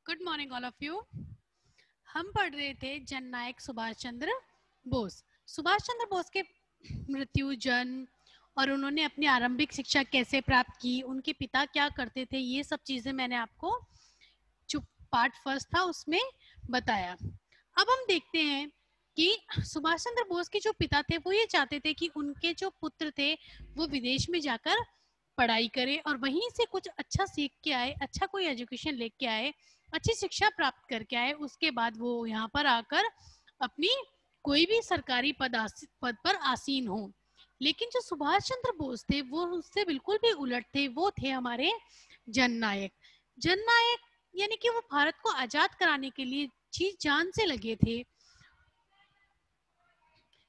Good morning all of you. हम पढ़ रहे थे जननायक सुभाष चंद्र बोस। सुभाष चंद्र बोस के मृत्यु, जन्म और उन्होंने अपनी आरंभिक शिक्षा कैसे प्राप्त की, उनके पिता क्या करते थे, ये सब चीजें मैंने आपको जो पार्ट फर्स्ट था उसमें बताया। अब हम देखते हैं कि सुभाष चंद्र बोस के जो पिता थे वो ये चाहते थे कि उनके जो पुत्र थे वो विदेश में जाकर पढ़ाई करे और वहीं से कुछ अच्छा सीख के आए, अच्छा कोई एजुकेशन लेके आए, अच्छी शिक्षा प्राप्त करके आए। उसके बाद वो यहाँ पर आकर अपनी कोई भी सरकारी पद पर आसीन हो। लेकिन जो सुभाष चंद्र बोस थे वो उससे बिल्कुल भी उलट थे। वो थे हमारे जननायक। जननायक यानी कि वो भारत को आजाद कराने के लिए जी जान से लगे थे।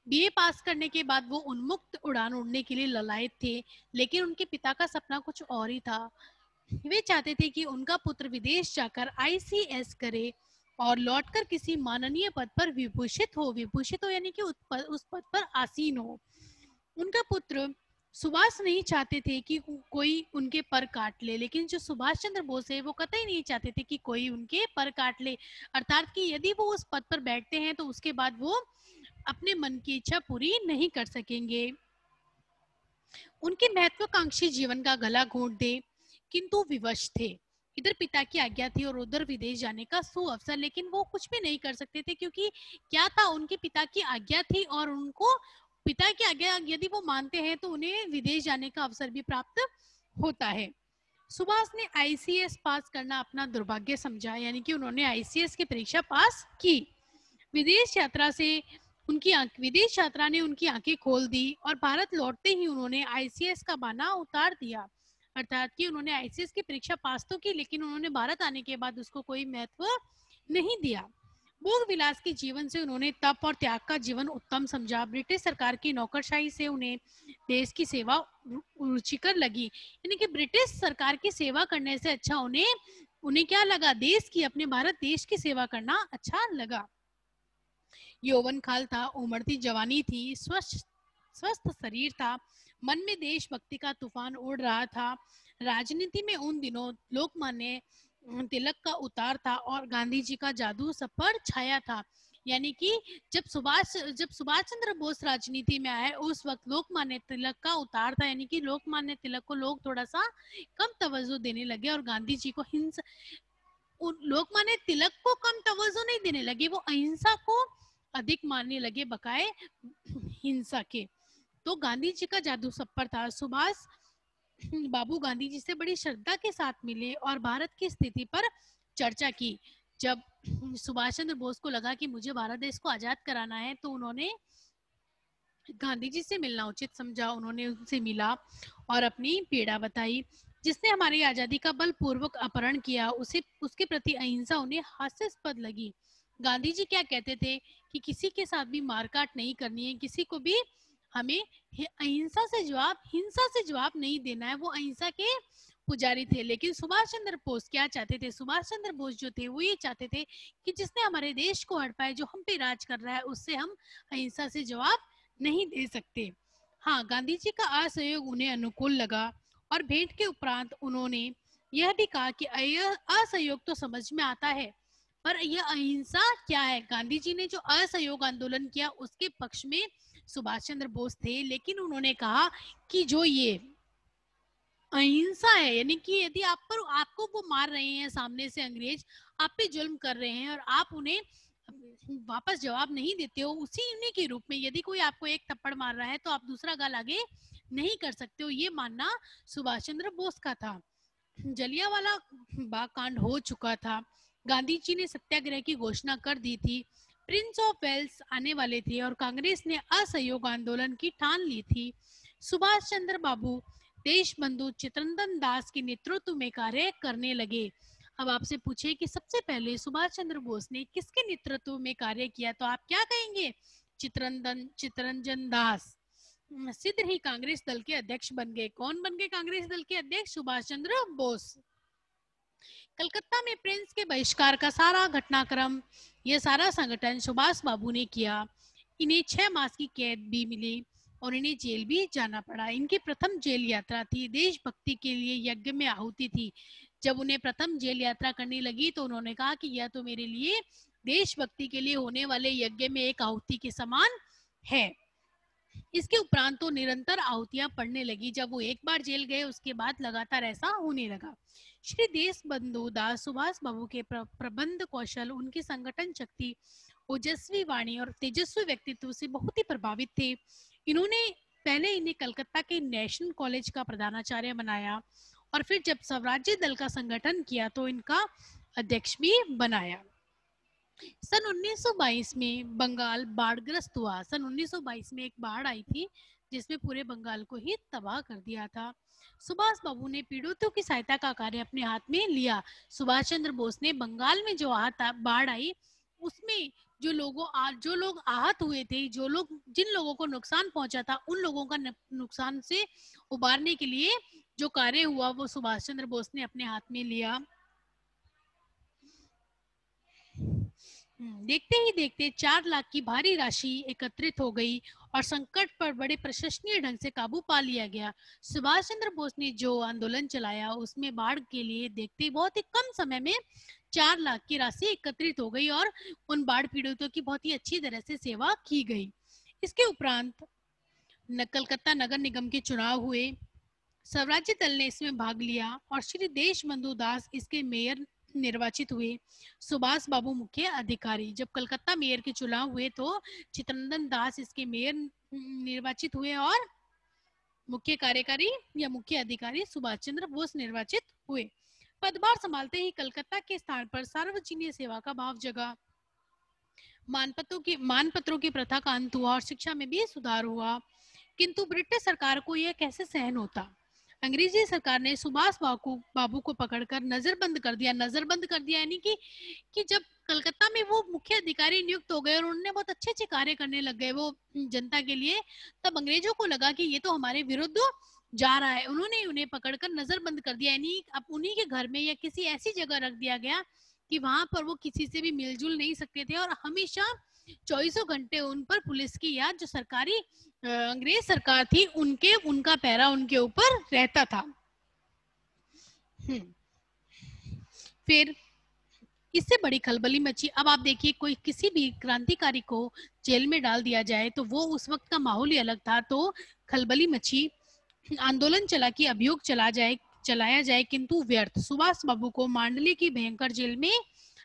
बीए पास करने के बाद वो उन्मुक्त उड़ान उड़ने के लिए ललायत थे, लेकिन उनके पिता का सपना कुछ और ही था। वे चाहते थे कि उनका पुत्र विदेश जाकर आईसीएस करे और लौटकर किसी माननीय पद पर विभूषित हो यानी कि उस पद पर आसीन हो। उनका पुत्र सुभाष नहीं चाहते थे कि कोई उनके पर काट ले, लेकिन जो सुभाष चंद्र बोस है वो कतई नहीं चाहते थे कि कोई उनके पर काट ले, अर्थात कि यदि वो उस पद पर बैठते हैं तो उसके बाद वो अपने मन की इच्छा पूरी नहीं कर सकेंगे। उनके महत्वाकांक्षी जीवन का गला घोंट दे, किंतु विवश थे। इधर पिता की आज्ञा थी और उधर विदेश जाने का सुअवसर, लेकिन वो कुछ भी नहीं कर सकते थे क्योंकि क्या था, उनके पिता की आज्ञा थी और उनको पिता की आज्ञा यदि वो मानते हैं तो उन्हें विदेश जाने का अवसर भी प्राप्त होता है। सुभाष ने आईसीएस पास करना अपना दुर्भाग्य समझा, यानी कि उन्होंने आईसीएस की परीक्षा पास की। विदेश यात्रा ने उनकी आंखें खोल दी और भारत लौटते ही उन्होंने आईसीएस का बाना उतार दिया, अर्थात कि उन्होंने आईसीएस की परीक्षा पास तो की लेकिन उन्होंने भारत आने के बाद उसको कोई महत्व नहीं दिया। भोग विलास के जीवन से उन्होंने तप और त्याग का जीवन उत्तम समझा। ब्रिटिश सरकार की नौकरशाही से उन्हें देश की सेवा रुचिकर लगी, यानी कि ब्रिटिश सरकार की सेवा करने से अच्छा उन्हें क्या लगा, देश की, अपने भारत देश की सेवा करना अच्छा लगा। यौवन काल था, उमड़ती जवानी थी, स्वस्थ शरीर था, मन में देशभक्ति का तूफान उड़ रहा था। राजनीति में उन दिनों लोकमान्य तिलक का उतार था और गांधी जी का जादू सब पर छाया था। यानी कि जब सुभाष चंद्र बोस राजनीति में आए उस वक्त लोकमान्य तिलक का उतार था, यानी कि लोकमान्य तिलक को लोग थोड़ा सा कम तवज्जो देने लगे और गांधी जी को लोकमान्य तिलक को कम तवज्जो नहीं देने लगे, वो अहिंसा को अधिक मानने लगे बकाए हिंसा के। तो गांधी जी का जादू सब पर था। सुभाष बाबू गांधी जी से बड़ी श्रद्धा के साथ मिले और भारत की स्थिति पर चर्चा की। जब सुभाष चंद्र बोस को लगा कि मुझे भारत देश को आजाद कराना है तो उन्होंने गांधी जी से मिलना उचित समझा। उन्होंने उनसे मिला और अपनी पीड़ा बताई। जिसने हमारी आजादी का बलपूर्वक अपहरण किया उसे उसके प्रति अहिंसा उन्हें हास्यास्पद लगी। गांधी जी क्या कहते थे कि किसी के साथ भी मारकाट नहीं करनी है, किसी को भी हमें हिंसा से जवाब नहीं देना है। वो अहिंसा के पुजारी थे। लेकिन सुभाष चंद्र बोस क्या चाहते थे, सुभाष चंद्र बोस जो थे वो ये चाहते थे कि जिसने हमारे देश को हड़पाया, जो हम पे राज कर रहा है, उससे हम अहिंसा से जवाब नहीं दे सकते। हाँ, गांधी जी का असहयोग उन्हें अनुकूल लगा और भेंट के उपरांत उन्होंने यह भी कहा कि असहयोग तो समझ में आता है, पर यह अहिंसा क्या है। गांधी जी ने जो असहयोग आंदोलन किया उसके पक्ष में सुभाष चंद्र बोस थे, लेकिन उन्होंने कहा कि जो ये अहिंसा है, यानी कि यदि आपको वो मार रहे हैं, सामने से अंग्रेज आप पे जुल्म कर रहे हैं और आप उन्हें वापस जवाब नहीं देते हो, उसी उन्हीं के रूप में यदि कोई आपको एक थप्पड़ मार रहा है तो आप दूसरा गाल आगे नहीं कर सकते हो, ये मानना सुभाष चंद्र बोस का था। जलियांवाला बाग कांड हो चुका था। गांधी जी ने सत्याग्रह की घोषणा कर दी थी। प्रिंस ऑफ वेल्स आने वाले थे और कांग्रेस ने असहयोग आंदोलन की ठान ली थी। सुभाष चंद्र बाबू देशबंधु चित्तरंजन दास के नेतृत्व में कार्य करने लगे। अब आपसे पूछे कि सबसे पहले सुभाष चंद्र बोस ने किसके नेतृत्व में कार्य किया, तो आप क्या कहेंगे? चित्तरंजन दास। शीघ्र ही कांग्रेस दल के अध्यक्ष बन गए। कौन बन गए कांग्रेस दल के अध्यक्ष? सुभाष चंद्र बोस। कलकत्ता में प्रिंस के बहिष्कार का सारा घटनाक्रम, यह सारा संगठन सुभाष बाबू ने किया। इन्हें 6 मास की कैद भी मिली और इन्हें जेल भी जाना पड़ा। इनकी प्रथम जेल यात्रा थी। देशभक्ति के लिए यज्ञ में आहुति थी। जब उन्हें प्रथम जेल यात्रा करनी लगी तो उन्होंने कहा कि यह तो मेरे लिए देशभक्ति के लिए होने वाले यज्ञ में एक आहुति के समान है। इसके उपरांत तो निरंतर आहुतियां पड़ने लगी। जब वो एक बार जेल गए उसके बाद लगातार ऐसा होने लगा। श्री देशबंधु दास सुभाष बाबू के प्रबंध कौशल, उनकी संगठन शक्ति, ओजस्वी वाणी और तेजस्वी व्यक्तित्व से बहुत ही प्रभावित थे। इन्होंने पहले इन्हें कलकत्ता के नेशनल कॉलेज का प्रधानाचार्य बनाया और फिर जब स्वराज्य दल का संगठन किया तो इनका अध्यक्ष भी बनाया। सन 1922 में बंगाल बाढ़ग्रस्त हुआ। सन 1922 में एक बाढ़ आई थी जिसमें पूरे बंगाल को ही तबाह कर दिया था। सुभाष बाबू ने पीड़ितों की सहायता का कार्य अपने हाथ में लिया। सुभाष चंद्र बोस ने बंगाल में जो बाढ़ आई उसमें जो लोग आहत हुए थे, जिन लोगों को नुकसान पहुंचा था, उन लोगों का नुकसान से उबारने के लिए जो कार्य हुआ वो सुभाष चंद्र बोस ने अपने हाथ में लिया। देखते ही देखते 4 लाख की भारी राशि एकत्रित हो गई और संकट पर बड़े प्रशंसनीय ढंग से काबू पा लिया गया। सुभाष चंद्र बोस ने जो आंदोलन चलाया उसमें बाढ़ के लिए देखते बहुत ही कम समय में 4 लाख की राशि एकत्रित हो गई और उन बाढ़ पीड़ितों की बहुत ही अच्छी तरह से सेवा की गई। इसके उपरांत कलकत्ता नगर निगम के चुनाव हुए। स्वराज्य दल ने इसमें भाग लिया और श्री देशबंधु दास इसके मेयर निर्वाचित हुए। सुभाष बाबू मुख्य अधिकारी। जब कलकत्ता मेयर के चुनाव हुए तो चित्तरंजन दास इसके मेयर निर्वाचित हुए और मुख्य कार्यकारी या मुख्य अधिकारी सुभाष चंद्र बोस निर्वाचित हुए। पदभार संभालते ही कलकत्ता के स्थान पर सार्वजनिक सेवा का भाव जगा। मानपत्रों की प्रथा का अंत हुआ और शिक्षा में भी सुधार हुआ। किंतु ब्रिटिश सरकार को यह कैसे सहन होता। अंग्रेजी सरकार ने सुभाष बाबू को पकड़कर नजरबंद कर दिया यानी कि जब कलकत्ता में वो मुख्य अधिकारी नियुक्त हो गए और उन्होंने बहुत अच्छे कार्य करने लग गए वो जनता के लिए, तब अंग्रेजों को लगा कि ये तो हमारे विरुद्ध जा रहा है। उन्होंने उन्हें पकड़कर नजरबंद कर दिया, यानी अब उन्हीं के घर में या किसी ऐसी जगह रख दिया गया कि वहां पर वो किसी से भी मिलजुल नहीं सकते थे और हमेशा 24 घंटे उन पर पुलिस की या जो सरकारी अंग्रेज सरकार थी उनका पहरा उनके ऊपर रहता था। फिर इससे बड़ी खलबली मची। अब आप देखिए, कोई किसी भी क्रांतिकारी को जेल में डाल दिया जाए तो वो उस वक्त का माहौल ही अलग था। तो खलबली मची, आंदोलन चला कि अभियोग चलाया जाए किंतु व्यर्थ। सुभाष बाबू को मांडले की भयंकर जेल में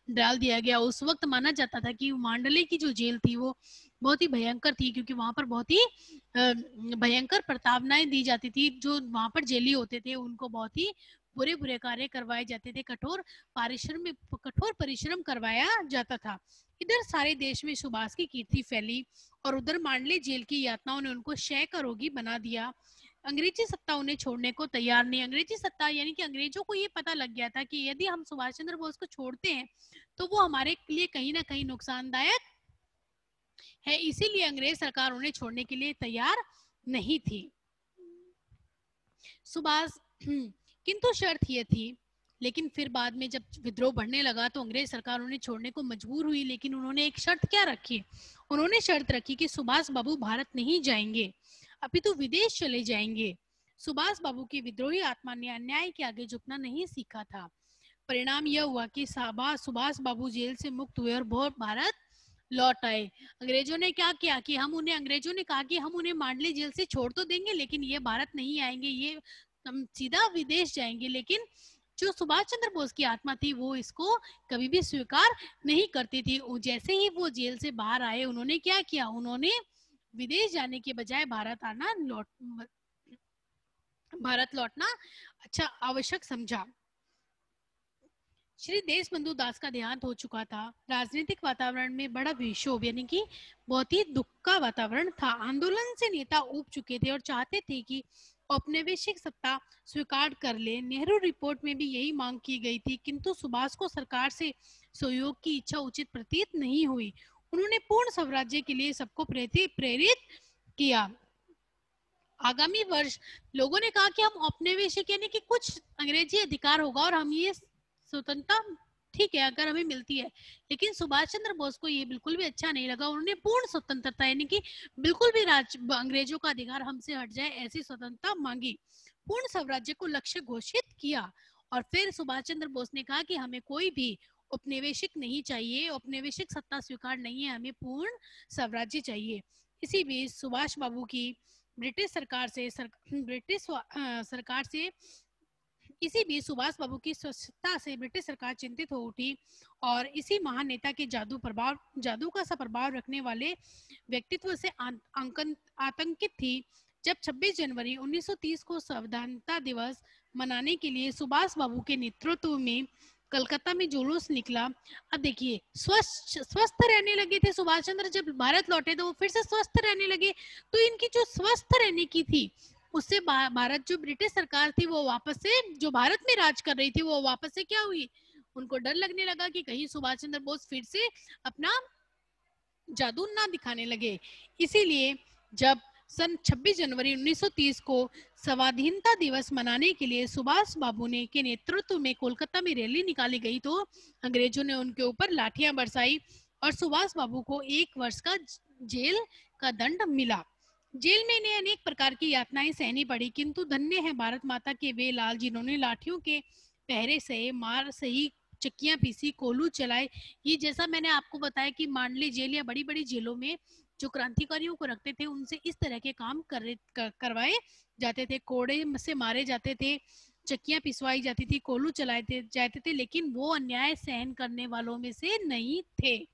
डाल दिया गया। उस वक्त माना जाता था कि मांडले की जो जेल थी वो बहुत ही भयंकर थी क्योंकि वहां पर बहुत ही भयंकर प्रताड़नाएं दी जाती थी। जो वहां पर जेली होते थे उनको बहुत ही बुरे कार्य करवाए जाते थे, कठोर परिश्रम करवाया जाता था। इधर सारे देश में सुभाष की कीर्ति फैली और उधर मांडले जेल की यातनाओं ने उनको क्षय का रोगी बना दिया। अंग्रेजी सत्ता उन्हें छोड़ने को तैयार नहीं। अंग्रेजी सत्ता यानी कि अंग्रेजों को ये पता लग गया था कि यदि हम सुभाष चंद्र बोस को छोड़ते हैं तो वो हमारे लिए कहीं ना कहीं नुकसानदायक है, इसीलिए अंग्रेज सरकार उन्हें छोड़ने के लिए तैयार नहीं थी। सुभाष किंतु शर्त यह थी, लेकिन फिर बाद में जब विद्रोह बढ़ने लगा तो अंग्रेज सरकार उन्हें छोड़ने को मजबूर हुई। लेकिन उन्होंने एक शर्त क्या रखी? उन्होंने शर्त रखी कि सुभाष बाबू भारत नहीं जाएंगे, अपितु विदेश चले जाएंगे। सुभाष बाबू की विद्रोही आत्मा ने अन्याय के आगे झुकना नहीं सीखा था। परिणाम यह हुआ कि सुभाष बाबू जेल से मुक्त हुए और भारत लौट आए। अंग्रेजों ने क्या किया कि अंग्रेजों ने कहा कि हम उन्हें मांडले जेल से छोड़ तो देंगे लेकिन ये भारत नहीं आएंगे, ये हम सीधा विदेश जाएंगे। लेकिन जो सुभाष चंद्र बोस की आत्मा थी वो इसको कभी भी स्वीकार नहीं करती थी। जैसे ही वो जेल से बाहर आए उन्होंने क्या किया, उन्होंने विदेश जाने के बजाय भारत लौटना अच्छा आवश्यक समझा। श्री देशबंधु दास का देहांत हो चुका था। राजनीतिक वातावरण में बड़ा विक्षोभ यानी कि बहुत ही दुख का वातावरण था। आंदोलन से नेता उब चुके थे और चाहते थे कि औपनिवेशिक सत्ता स्वीकार कर ले। नेहरू रिपोर्ट में भी यही मांग की गई थी, किंतु सुभाष को सरकार से सहयोग की इच्छा उचित प्रतीत नहीं हुई। उन्होंने पूर्ण स्वराज्य के लिए सबको प्रेरित किया। आगामी वर्ष लोगों ने कहा कि हम औपनिवेशिक यानी कि कुछ अंग्रेजी अधिकार होगा और हम ये स्वतंत्रता ठीक है अगर हमें मिलती है, लेकिन सुभाष चंद्र बोस को ये बिल्कुल भी अच्छा नहीं लगा। उन्होंने पूर्ण स्वतंत्रता यानी कि बिल्कुल भी अंग्रेजों का अधिकार हमसे हट जाए ऐसी स्वतंत्रता मांगी। पूर्ण स्वराज्य को लक्ष्य घोषित किया और फिर सुभाष चंद्र बोस ने कहा कि हमें कोई भी उपनिवेशिक नहीं चाहिए, उपनिवेशिक सत्ता स्वीकार नहीं है, हमें पूर्ण स्वराज्य चाहिए। इसी बीच सुभाष बाबू की ब्रिटिश सरकार से इसी बीच सुभाष बाबू की स्वच्छता से ब्रिटिश सरकार चिंतित हो उठी और इसी महान नेता के जादू का सा प्रभाव रखने वाले व्यक्तित्व से आतंकित थी। जब 26 जनवरी 1930 को संविधानता दिवस मनाने के लिए सुभाष बाबू के नेतृत्व में कलकत्ता में जुलूस निकला। अब देखिए, स्वस्थ रहने लगे थे सुभाष चंद्र, जब भारत लौटे तो वो फिर से स्वस्थ रहने लगे। तो इनकी जो स्वस्थ रहने की थी, उससे भारत जो ब्रिटिश सरकार थी वो वापस से, जो भारत में राज कर रही थी, वो वापस से क्या हुई, उनको डर लगने लगा कि कहीं सुभाष चंद्र बोस फिर से अपना जादू ना दिखाने लगे। इसीलिए जब सन 26 जनवरी 1930 को स्वाधीनता दिवस मनाने के लिए सुभाष बाबू ने के नेतृत्व में कोलकाता में रैली निकाली गई तो अंग्रेजों ने उनके ऊपर लाठियां बरसाई और सुभाष बाबू को 1 वर्ष का जेल का दंड मिला। जेल में इन्हें अनेक प्रकार की यातनाएं सहनी पड़ी, किंतु धन्य है भारत माता के वे लाल जिन्होंने लाठियों के पहरे से मार सही, चक्कियां पीसी, कोलू चलाए। ये जैसा मैंने आपको बताया कि मांडली जेल या बड़ी बड़ी जेलों में जो क्रांतिकारियों को रखते थे उनसे इस तरह के काम करवाए जाते थे, कोड़े से मारे जाते थे, चक्कियां पिसवाई जाती थी, कोलू चलाए जाते थे, लेकिन वो अन्याय सहन करने वालों में से नहीं थे।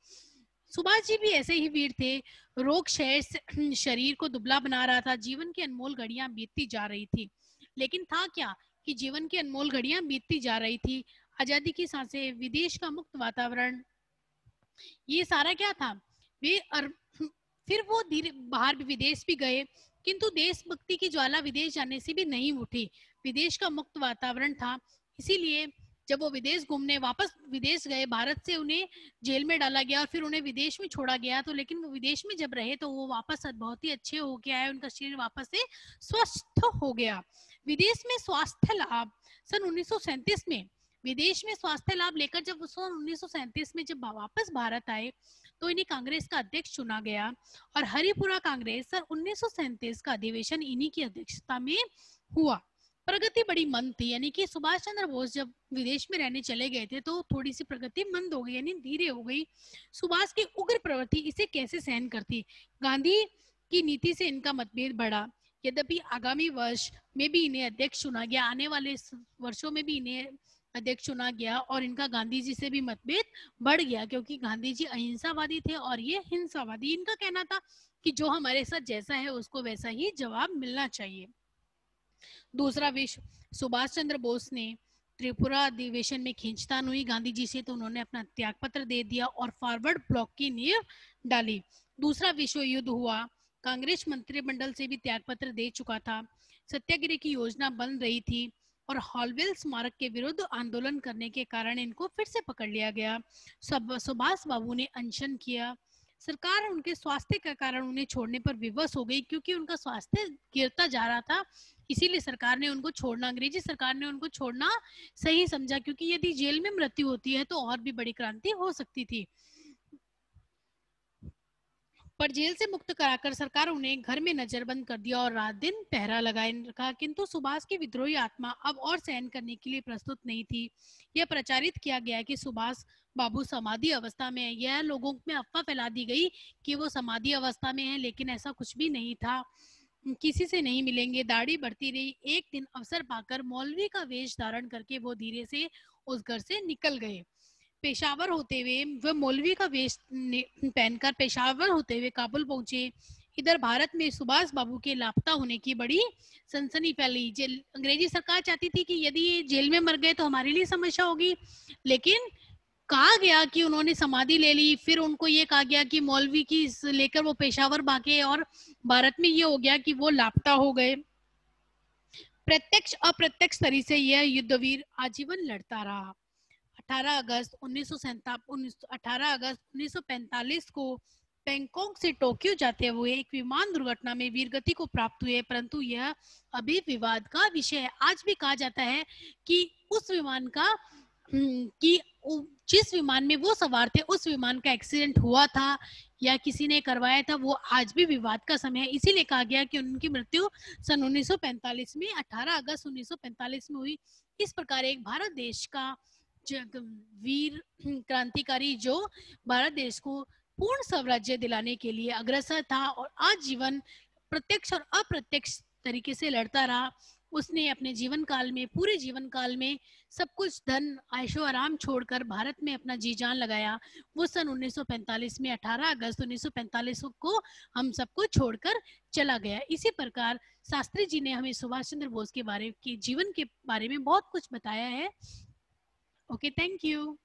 सुभाष जी भी ऐसे ही वीर थे। रोग शरीर को दुबला बना रहा था, जीवन की अनमोल घड़ियां बीतती जा रही थी, लेकिन था क्या कि जीवन की अनमोल घड़ियां बीतती जा रही थी, आजादी की सांसें, विदेश का मुक्त वातावरण, ये सारा क्या था। फिर वो धीरे बाहर भी विदेश भी गए, किंतु देशभक्ति की ज्वाला विदेश जाने से भी नहीं उठी। विदेश का मुक्त वातावरण था, इसीलिए जब वो विदेश घूमने वापस विदेश गए, भारत से उन्हें जेल में डाला गया और फिर उन्हें विदेश में छोड़ा गया। तो लेकिन वो विदेश में जब रहे तो वो वापस बहुत ही अच्छे हो गया है, उनका शरीर वापस से स्वस्थ हो गया। विदेश में स्वास्थ्य लाभ, सन 1937 में विदेश में स्वास्थ्य लाभ लेकर जब 1937 में जब वापस भारत आए तो इन्हें कांग्रेस का अध्यक्ष चुना गया और हरिपुरा कांग्रेस सन 1937 का अधिवेशन इन्हीं की अध्यक्षता में हुआ। प्रगति बड़ी मंद थी, यानी कि सुभाष चंद्र बोस जब विदेश में रहने चले गए थे तो थोड़ी सी प्रगति मंद हो गई, यानी धीरे हो गई। सुभाष की उग्र प्रवृत्ति इसे कैसे सहन करती। गांधी की नीति से इनका मतभेद बढ़ा, यद्यपि आगामी वर्ष में भी इन्हें अध्यक्ष चुना गया, आने वाले वर्षों में भी इन्हें अध्यक्ष चुना गया और इनका गांधी जी से भी मतभेद बढ़ गया, क्योंकि गांधी जी अहिंसावादी थे और ये हिंसावादी। इनका कहना था कि जो हमारे साथ जैसा है उसको वैसा ही जवाब मिलना चाहिए। दूसरा विश्व, सुभाष चंद्र बोस ने त्रिपुरा अधिवेशन में खींचतान हुई गांधी जी से तो उन्होंने अपना त्यागपत्र दे दिया और फॉरवर्ड ब्लॉक की नींव डाली। दूसरा विश्व युद्ध हुआ, कांग्रेस मंत्रिमंडल से भी त्यागपत्र दे चुका था, सत्याग्रह की योजना बन रही थी और हॉलवेल स्मारक के विरुद्ध आंदोलन करने के कारण इनको फिर से पकड़ लिया गया। सुभाष बाबू ने अनशन किया, सरकार उनके स्वास्थ्य के कारण उन्हें छोड़ने पर विवश हो गई, क्योंकि उनका स्वास्थ्य गिरता जा रहा था, इसीलिए सरकार ने उनको छोड़ना, अंग्रेजी सरकार ने उनको छोड़ना सही समझा, क्योंकि यदि जेल में मृत्यु होती है तो और भी बड़ी क्रांति हो सकती थी। पर जेल से मुक्त कराकर सरकार उन्हें घर में नजरबंद कर दिया और रात दिन पहरा लगाए रखा, किंतु सुभाष की विद्रोही आत्मा अब और सहन करने के लिए प्रस्तुत नहीं थी। यह प्रचारित किया गया कि सुभाष बाबू समाधि अवस्था में है। यह लोगों में अफवाह फैला दी गई कि वो समाधि अवस्था में है, लेकिन ऐसा कुछ भी नहीं था। किसी से नहीं मिलेंगे, दाढ़ी बढ़ती रही। एक दिन अवसर पाकर मौलवी का वेश धारण करके वो धीरे से उस घर से निकल गए। पेशावर होते हुए वह मौलवी का वेश पहनकर पेशावर होते हुए काबुल पहुंचे। इधर भारत में सुभाष बाबू के लापता होने की बड़ी सनसनी फैली। अंग्रेजी सरकार चाहती थी कि यदि ये जेल में मर गए तो हमारे लिए समस्या होगी, लेकिन कहा गया कि उन्होंने समाधि ले ली। फिर उनको ये कहा गया कि मौलवी की लेकर वो पेशावर भागे और भारत में ये हो गया कि वो लापता हो गए। प्रत्यक्ष अप्रत्यक्ष तरीके से यह युद्धवीर आजीवन लड़ता रहा। 18 अगस्त 1945 को बैंकॉक से टोक्यो जाते हुए एक विमान दुर्घटना में वीरगति को प्राप्त हुए, परंतु यह अभी विवाद का विषय है। आज भी कहा जाता है कि उस विमान का कि जिस विमान में वो सवार थे उस विमान का एक्सीडेंट हुआ था या किसी ने करवाया था, वो आज भी विवाद का समय है। इसीलिए कहा गया कि उनकी मृत्यु सन 1945 में 18 अगस्त 1945 में हुई। इस प्रकार एक भारत देश का वीर क्रांतिकारी जो भारत देश को पूर्ण स्वराज्य दिलाने के लिए अग्रसर था और आजीवन प्रत्यक्ष और अप्रत्यक्ष तरीके से लड़ता रहा। उसने अपने जीवन काल में, पूरे जीवन काल में सब कुछ धन आयशो आराम छोड़कर भारत में अपना जी जान लगाया। वो सन 1945 में 18 अगस्त 1945 को हम सबको छोड़कर चला गया। इसी प्रकार शास्त्री जी ने हमें सुभाष चंद्र बोस के बारे के जीवन के बारे में बहुत कुछ बताया है। Okay, thank you.